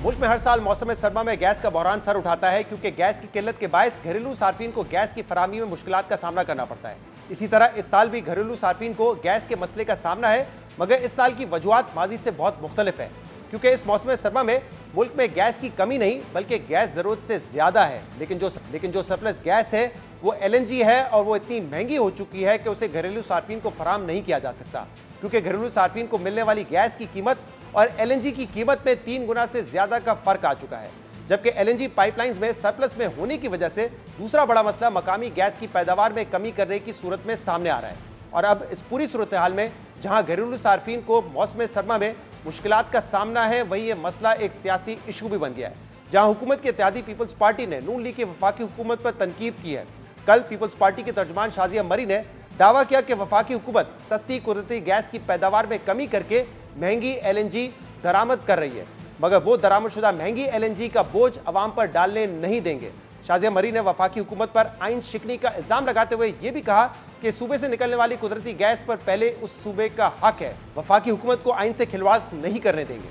मुल्क में हर साल मौसम सरमा में गैस का बहरान सर उठाता है क्योंकि गैस की किल्लत के बायस घरेलू सार्फिन को गैस की फराहमी में मुश्किलात का सामना करना पड़ता है। इसी तरह इस साल भी घरेलू सार्फिन को गैस के मसले का सामना है, मगर इस साल की वजूहात माजी से बहुत मुख्तलिफ है क्योंकि इस मौसम सरमा में मुल्क में गैस की कमी नहीं बल्कि गैस जरूरत से ज्यादा है। लेकिन जो सरप्लस गैस है वो LNG है और वो इतनी महंगी हो चुकी है कि उसे घरेलू सार्फिन को फराहम नहीं किया जा सकता क्योंकि घरेलू सार्फिन को मिलने वाली गैस की कीमत और LNG की कीमत में 3 गुना से ज्यादा का फर्क आ चुका है। जबकि LNG पाइपलाइंस में सरप्लस में होने की वजह से दूसरा बड़ा मसला मकामी गैस की पैदावार में कमी करने की सूरत में सामने आ रहा है। और अब इस पूरी सूरत हाल में जहां घरेलू सार्फिन को मौसम सरमा में मुश्किलात का सामना है, वही ये मसला एक सियासी इशू भी बन गया है। जहां हुकूमत की इत्तेहादी पीपल्स पार्टी ने नून लीग की वफाकी हुकूमत पर तनकीद की है। कल पीपल्स पार्टी के तर्जुमान शाजिया मरी ने दावा किया कि वफाकी हुकूमत सस्ती कुदरती गैस की पैदावार में कमी करके महंगी LNG दरामद कर रही है, मगर वो दरामदशुदा महंगी LNG का बोझ अवाम पर डालने नहीं देंगे। शाजिया मरी ने वफाकी हुकूमत पर आइन शिकनी का इल्जाम लगाते हुए यह भी कहा कि सूबे से निकलने वाली कुदरती गैस पर पहले उस सूबे का हक है, वफाकी हुकूमत को आइन से खिलवाड़ नहीं करने देंगे।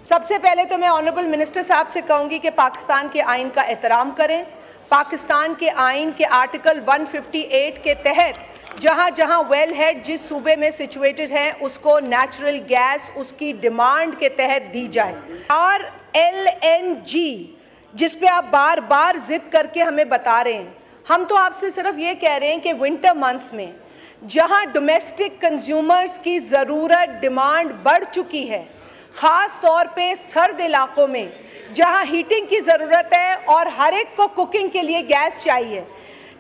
सबसे पहले तो मैं ऑनरेबल मिनिस्टर साहब से कहूंगी कि पाकिस्तान के आइन का एहतराम करें। पाकिस्तान के आइन के आर्टिकल 158 के तहत जहां जहां वेल हेड जिस सूबे में सिचुएटेड है उसको नेचुरल गैस उसकी डिमांड के तहत दी जाए। और LNG जिस पे आप बार बार जिद करके हमें बता रहे हैं, हम तो आपसे सिर्फ ये कह रहे हैं कि विंटर मंथ्स में जहां डोमेस्टिक कंज्यूमर्स की ज़रूरत डिमांड बढ़ चुकी है, ख़ास तौर पे सर्द इलाकों में जहां हीटिंग की ज़रूरत है और हर एक को कुकिंग के लिए गैस चाहिए,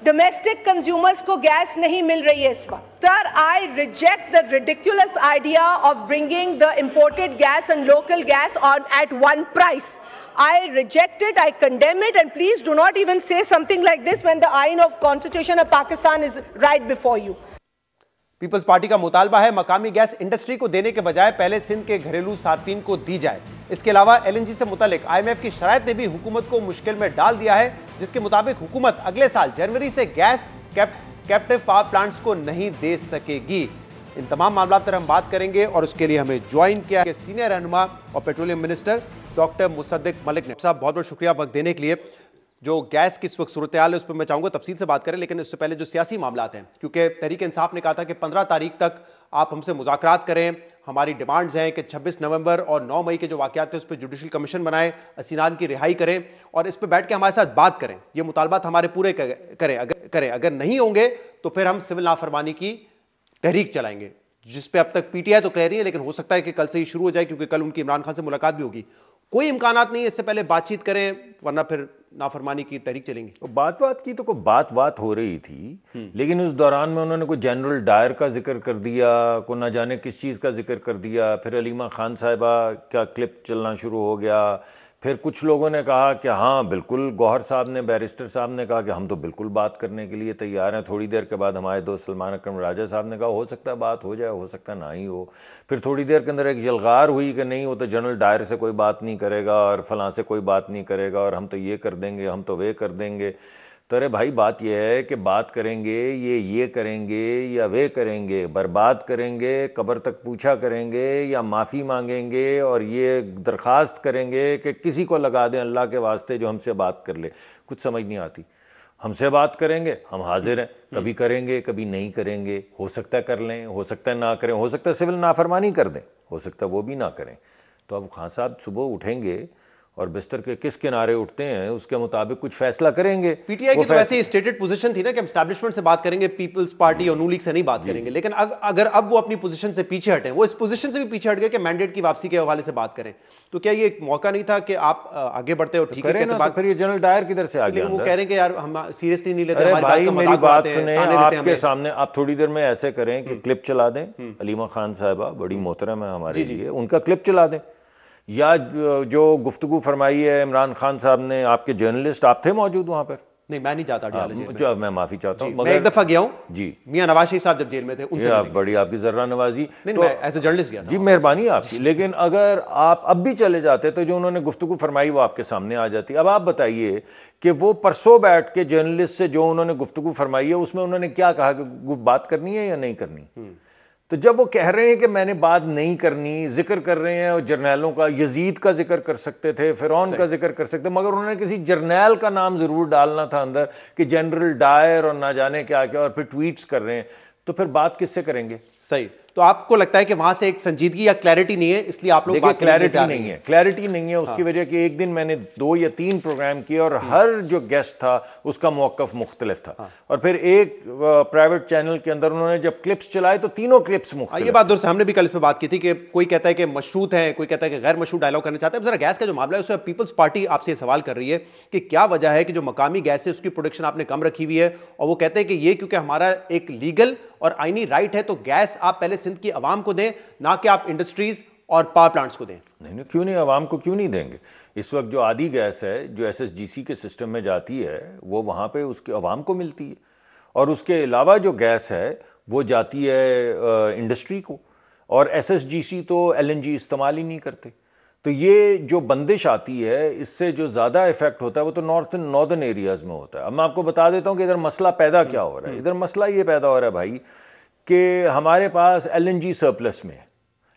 डोमेस्टिक कंज्यूमर्स को गैस नहीं मिल रही है इस वक्त। Sir, I reject the ridiculous idea of bringing the imported gas and local gas on at one price. I reject it, I condemn it, and please do not even say something like this when the ayn of Constitution of Pakistan is right before you. People's Party का मुतालबा है मकामी gas industry को देने के बजाय पहले सिंध के घरेलू सार्फिन को दी जाए। इसके अलावा LNG से मुतालिक IMF की शराइत ने भी हुकूमत को मुश्किल में डाल दिया है, जिसके मुताबिक हुकूमत अगले साल जनवरी से गैस कैप्टिव पावर प्लांट्स को नहीं दे सकेगी। इन तमाम मामलों पर हम बात करेंगे और उसके लिए हमें ज्वाइन किया है सीनियर रहनुमा और petroleum minister doctor Mossadegh Malik ने। साहब, बहुत बहुत शुक्रिया वक्त देने के लिए। जो गैस की इस वक्त सूरत हाल है उस पर मैं चाहूँगा तफसील से बात करें, लेकिन उससे पहले जो सियासी मामलात हैं, क्योंकि तहरीक इंसाफ ने कहा था कि 15 तारीख तक आप हमसे मुज़ाकरात करें, हमारी डिमांड्स हैं कि 26 नवंबर और 9 मई के जो वाक़यात थे उस पर जुडिशल कमीशन बनाएं, हसीनान की रिहाई करें और इस पर बैठ के हमारे साथ बात करें, ये मुतालबात हमारे पूरे करें। अगर नहीं होंगे तो फिर हम सिविल नाफरमानी की तहरीक चलाएंगे, जिस पे अब तक PTI तो कह रही है, लेकिन हो सकता है कि कल से ही शुरू हो जाए क्योंकि कल उनकी इमरान खान से मुलाकात भी होगी। कोई इम्कानात नहीं है इससे पहले बातचीत करें, वरना फिर नाफरमानी की तहरीक चलेंगी। तो बात की तो कोई बात हो रही थी, लेकिन उस दौरान में उन्होंने कोई जनरल डायर का जिक्र कर दिया, को ना जाने किस चीज़ का जिक्र कर दिया, फिर अलीमा खान साहिबा का क्लिप चलना शुरू हो गया, फिर कुछ लोगों ने कहा कि हाँ बिल्कुल, गौहर साहब ने, बैरिस्टर साहब ने कहा कि हम तो बिल्कुल बात करने के लिए तैयार हैं। थोड़ी देर के बाद हमारे दोस्त सलमान अकरम राजा साहब ने कहा हो सकता है बात हो जाए, हो सकता है ना ही हो। फिर थोड़ी देर के अंदर एक यलगार हुई कि नहीं, वो तो जनरल डायर से कोई बात नहीं करेगा और फलां से कोई बात नहीं करेगा और हम तो ये कर देंगे, हम तो वे कर देंगे। तो अरे भाई, बात यह है कि बात करेंगे, ये करेंगे या वे करेंगे, बर्बाद करेंगे, कब्र तक पूछा करेंगे या माफ़ी मांगेंगे और ये दरख्वास्त करेंगे कि किसी को लगा दें अल्लाह के वास्ते जो हमसे बात कर ले। कुछ समझ नहीं आती। हमसे बात करेंगे, हम हाजिर हैं, कभी करेंगे कभी नहीं करेंगे, हो सकता है कर लें, हो सकता है ना करें, हो सकता है सिविल नाफरमानी कर दें, हो सकता है वो भी ना करें। तो अब खान साहब सुबह उठेंगे और बिस्तर के किस किनारे उठते हैं उसके मुताबिक कुछ फैसला करेंगे। PTI की तो वैसे ही स्टेटेड पोजीशन थी ना कि हम एस्टैब्लिशमेंट से बात करेंगे, पीपल्स पार्टी और नून लीग से नहीं बात करेंगे। लेकिन अगर अब वो अपनी पोजीशन से पीछे हटें, वो इस पोजीशन से भी पीछे हट गए कि मैंडेट की वापसी के हवाले से बात करें, तो क्या ये एक मौका नहीं था कि आप आगे बढ़ते हो? ठीक है, तो फिर ये जनरल डायर किधर से आ गया? वो कह रहे हैं कि यार हम सीरियसली नहीं लेते। अरे भाई, मेरी बात सुने, आपके सामने आप थोड़ी देर में ऐसे करें कि क्लिप चला दें, अलीमा खान साहिबा बड़ी मोहतरम है हमारे लिए, उनका क्लिप चला दें, या जो गुफ्तगू फरमाई है इमरान खान साहब ने, आपके जर्नलिस्ट, आप थे मौजूद वहाँ पर? नहीं, मैं नहीं जाता जो मैं माफी चाहता हूँ, मैं एक दफा गया हूँ जी, मियां नवाज शरीफ साहब जब जेल में थे, उनसे बड़ी आपकी जर्रा नवाजी, तो एज ए जर्नलिस्ट गया था जी, मेहरबानी आपकी। लेकिन अगर आप अब भी चले जाते तो जो उन्होंने गुफ्तगू फरमाई वो आपके सामने आ जाती। अब आप बताइए कि वो परसों बैठ के जर्नलिस्ट से जो उन्होंने गुफ्तगू फरमाई है उसमें उन्होंने क्या कहा कि बात करनी है या नहीं करनी? तो जब वो कह रहे हैं कि मैंने बात नहीं करनी, जिक्र कर रहे हैं और जर्नैलों का, यजीद का जिक्र कर सकते थे, फिरौन का जिक्र कर सकते, मगर उन्होंने किसी जर्नैल का नाम जरूर डालना था अंदर कि जनरल डायर और ना जाने क्या क्या, और फिर ट्वीट्स कर रहे हैं, तो फिर बात किससे करेंगे? सही। तो आपको लगता है कि वहां से एक संजीदगी या क्लैरिटी नहीं है, इसलिए आप लोग क्लैरिटी नहीं है उसकी वजह कि एक दिन मैंने 2 या 3 प्रोग्राम किए और हर जो गेस्ट था उसका मौकफ मुख्तलिफ था, और फिर एक प्राइवेट चैनल के अंदर उन्होंने जब क्लिप्स चलाए तो तीनों क्लिप्स मुख्तलिफ। ये बात दुरुस्त, हमने भी कल इस पर बात की थी कि कोई कहता है कि मशरूत है, कोई कहता है कि गैर मशरूत डायलॉग करना चाहता है। जरा गैस का जो मामला है उसमें पीपल्स पार्टी आपसे सवाल कर रही है कि क्या वजह है कि जो मकामी गैस है उसकी प्रोडक्शन आपने कम रखी हुई है, और वो कहते हैं कि ये क्योंकि हमारा एक लीगल और आईनी राइट है तो गैस आप पहले सिंध की आवाम को दें, ना कि आप इंडस्ट्रीज और पावर प्लांट्स को दें। नहीं, क्यों नहीं, आवाम को क्यों नहीं देंगे? इस वक्त जो आधी गैस है जो एसएसजीसी के सिस्टम में जाती है वो वहाँ पे उसके आवाम को मिलती है, और उसके अलावा जो गैस है वो जाती है इंडस्ट्री को, और एसएसजीसी तो एलएनजी इस्तेमाल ही नहीं करते। तो ये जो बंदिश आती है इससे जो ज़्यादा इफेक्ट होता है वो तो नॉर्दर्न एरियाज़ में होता है। अब मैं आपको बता देता हूँ कि इधर मसला पैदा क्या हो रहा है। इधर मसला ये पैदा हो रहा है भाई कि हमारे पास एलएनजी सरप्लस में है,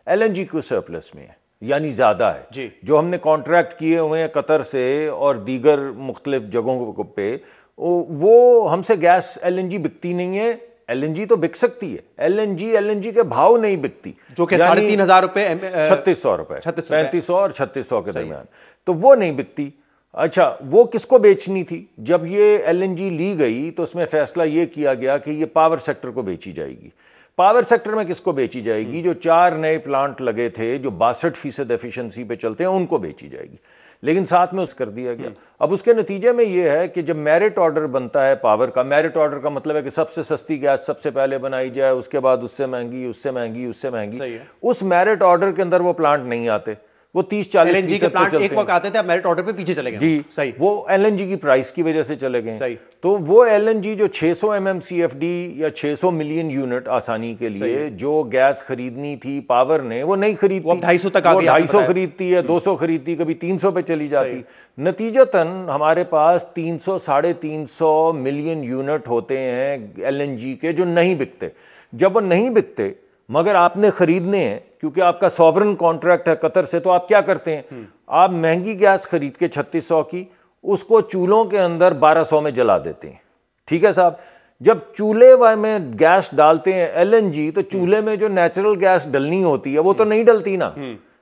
एलएनजी को सरप्लस में है, यानी ज़्यादा है जी। जो हमने कॉन्ट्रैक्ट किए हुए हैं कतर से और दीगर मुख्तलिफ जगहों पे, वो हमसे गैस एलएनजी बिकती नहीं है। एलएनजी तो बिक सकती है, एलएनजी के भाव नहीं बिकती, जो कि 3,500 रुपए, 3600 रुपए, 3500 और 3600 के दरमियान, तो वो नहीं बिकती। अच्छा, वो किसको बेचनी थी? जब ये एलएनजी ली गई तो उसमें फैसला ये किया गया कि ये पावर सेक्टर को बेची जाएगी। पावर सेक्टर में किसको बेची जाएगी? जो 4 नए प्लांट लगे थे जो 62% एफिशिएंसी पे चलते हैं उनको बेची जाएगी, लेकिन साथ में उस कर दिया गया। अब उसके नतीजे में ये है कि जब मेरिट ऑर्डर बनता है पावर का, मेरिट ऑर्डर का मतलब है कि सबसे सस्ती गैस सबसे पहले बनाई जाए, उसके बाद उससे महंगी, उससे महंगी, उससे महंगी। उस मेरिट ऑर्डर के अंदर वो प्लांट नहीं आते, वो 30-40 एलएनजी के प्लांट एक वक्त आते थे, अब मेरिट ऑर्डर पे पीछे चले गए। जी सही, वो एलएनजी की प्राइस की वजह से चले गए। सही। तो वो एलएनजी जो 600 MMCFD या 600 मिलियन यूनिट आसानी के लिए जो गैस खरीदनी थी पावर ने, वो नहीं खरीदती, वो 250 तक आ गया, 250 खरीदती है, 200 खरीदती, कभी 300 पे चली जाती। नतीजतन हमारे पास 300-350 मिलियन यूनिट होते हैं एलएनजी के जो नहीं बिकते। जब वो नहीं बिकते मगर आपने खरीदने हैं क्योंकि आपका सॉवरन कॉन्ट्रैक्ट है कतर से, तो आप क्या करते हैं? आप महंगी गैस खरीद के 3600 की उसको चूल्हों के अंदर 1200 में जला देते हैं। ठीक है साहब, जब चूल्हे में गैस डालते हैं एलएनजी, तो चूल्हे में जो नेचुरल गैस डलनी होती है वो तो नहीं डलती ना,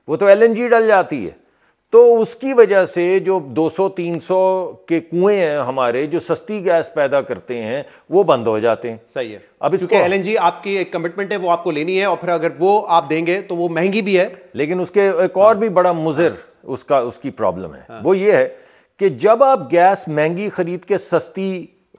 वो तो एलएनजी डल जाती है। तो उसकी वजह से जो 200-300 के कुएं हैं हमारे जो सस्ती गैस पैदा करते हैं वो बंद हो जाते हैं। सही है। अब इसको एलएनजी आपकी एक कमिटमेंट है, वो आपको लेनी है, और फिर अगर वो आप देंगे तो वो महंगी भी है। लेकिन उसके एक और भी बड़ा मुज़िर उसकी प्रॉब्लम है, वो ये है कि जब आप गैस महंगी खरीद के सस्ती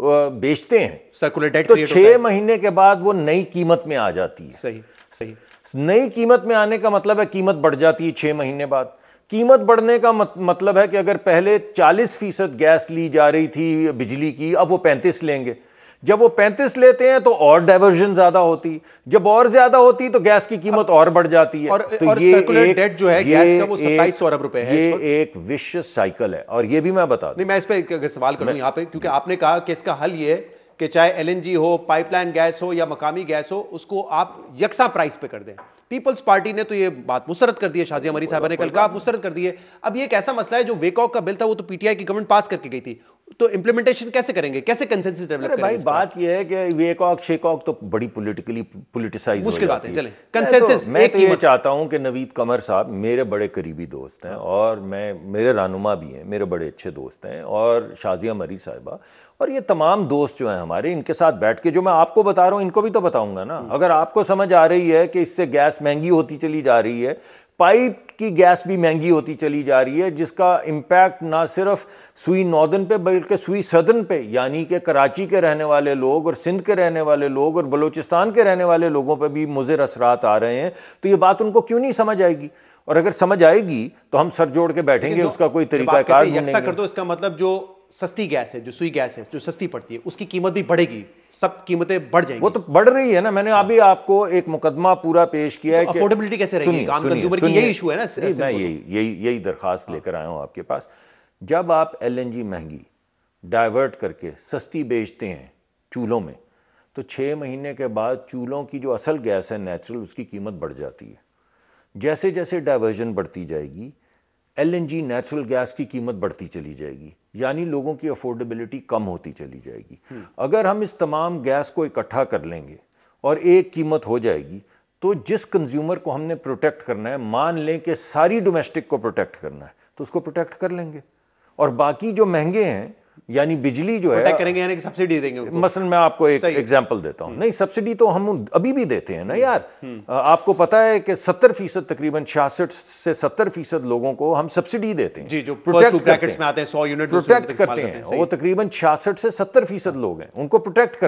बेचते हैं सर्कुलर डेट तो 6 महीने के बाद वो नई कीमत में आ जाती है। सही सही। नई कीमत में आने का मतलब है कीमत बढ़ जाती है 6 महीने बाद। कीमत बढ़ने का मतलब है कि अगर पहले 40% गैस ली जा रही थी बिजली की, अब वो 35 लेंगे। जब वो 35 लेते हैं तो और डाइवर्जन ज्यादा होती, जब और ज्यादा होती तो गैस की कीमत और बढ़ जाती है। और ये सर्कुलर डेट जो है गैस का वो 2700 अरब रुपए है। ये एक विशियस साइकिल है, और ये भी मैं बता दूं। नहीं, मैं इस पे सवाल करूं यहाँ पे, क्योंकि आपने कहा कि इसका हल ये है कि चाहे एलएनजी हो, पाइपलाइन गैस हो या मकामी गैस हो, उसको आप यकसा प्राइस पे कर दें। पीपल्स पार्टी ने तो ये बात मुस्तरद कर दी है, शाजिया मरी साहब ने कल कहा मुस्तरद कर दी है। अब ये एक ऐसा मसला है, जो वेकॉक का बिल था वो तो पीटीआई की गवर्नमेंट पास करके गई थी, तो इंप्लीमेंटेशन कैसे करेंगे, कैसे कंसेंसस डेवलप करेंगे? भाई बात ये है कि वेकॉक शेकॉक तो बड़ी पॉलिटिकली पोलिटिसाइज मुश्किल बात है। चले कंसेंसस, मैं तो ये चाहता हूं कि नवीद कमर साहब मेरे बड़े करीबी दोस्त हैं, और मेरे रानुमा भी हैं, मेरे बड़े अच्छे दोस्त हैं, और शाजिया मरी साहिबा और ये तमाम दोस्त जो हैं हमारे, इनके साथ बैठ के जो मैं आपको बता रहा हूं इनको भी तो बताऊंगा ना। अगर आपको समझ आ रही है कि इससे गैस महंगी होती चली जा रही है, पाइप की गैस भी महंगी होती चली जा रही है, जिसका इम्पैक्ट ना सिर्फ सुई नॉर्दर्न पे बल्कि सुई सदर्न पे, यानी कि कराची के रहने वाले लोग और सिंध के रहने वाले लोग और बलूचिस्तान के रहने वाले लोगों पे भी मुज़िर असरात आ रहे हैं। तो ये बात उनको क्यों नहीं समझ आएगी? और अगर समझ आएगी तो हम सर जोड़ के बैठेंगे, उसका कोई तरीका कार ढूंढेंगे। कर दो, इसका मतलब जो सस्ती गैस है, जो सुई गैस है, जो सस्ती पड़ती है, उसकी कीमत भी बढ़ेगी, सब कीमतें बढ़ जाएंगी। वो तो बढ़ रही है ना। मैंने अभी आपको एक मुकदमा पूरा पेश किया है कि अफोर्डेबिलिटी कैसे रहेगी, आम कंज्यूमर की यही इशू है ना। मैं यही दरखास्त लेकर आया हूं आपके पास। जब आप एलएनजी महंगी डाइवर्ट करके सस्ती बेचते हैं चूल्हों में, तो 6 महीने के बाद चूल्हों की जो असल गैस है नेचुरल, उसकी कीमत बढ़ जाती है। जैसे जैसे डाइवर्जन बढ़ती जाएगी, LNG नेचुरल गैस की कीमत बढ़ती चली जाएगी, यानी लोगों की अफोर्डेबिलिटी कम होती चली जाएगी। अगर हम इस तमाम गैस को इकट्ठा कर लेंगे और एक कीमत हो जाएगी, तो जिस कंज्यूमर को हमने प्रोटेक्ट करना है, मान लें कि सारी डोमेस्टिक को प्रोटेक्ट करना है, तो उसको प्रोटेक्ट कर लेंगे। और बाकी जो महंगे हैं, यानी बिजली जो है करेंगे, यानी कि सब्सिडी देंगे उनको। मसलन मैं आपको एक एग्जांपल देता हूं। नहीं, सब्सिडी तो हम अभी भी देते हैं ना यार। आपको पता है कि 70% तकरीबन 66 से 70% लोगों को हम सब्सिडी देते हैं जी, जो फर्स्ट टू ब्रैकेट्स में आते हैं 100 यूनिट प्रोटेक्ट करते हैं। वो तकरीबन 66 से 70% लोग हैं, उनको प्रोटेक्ट करते हैं।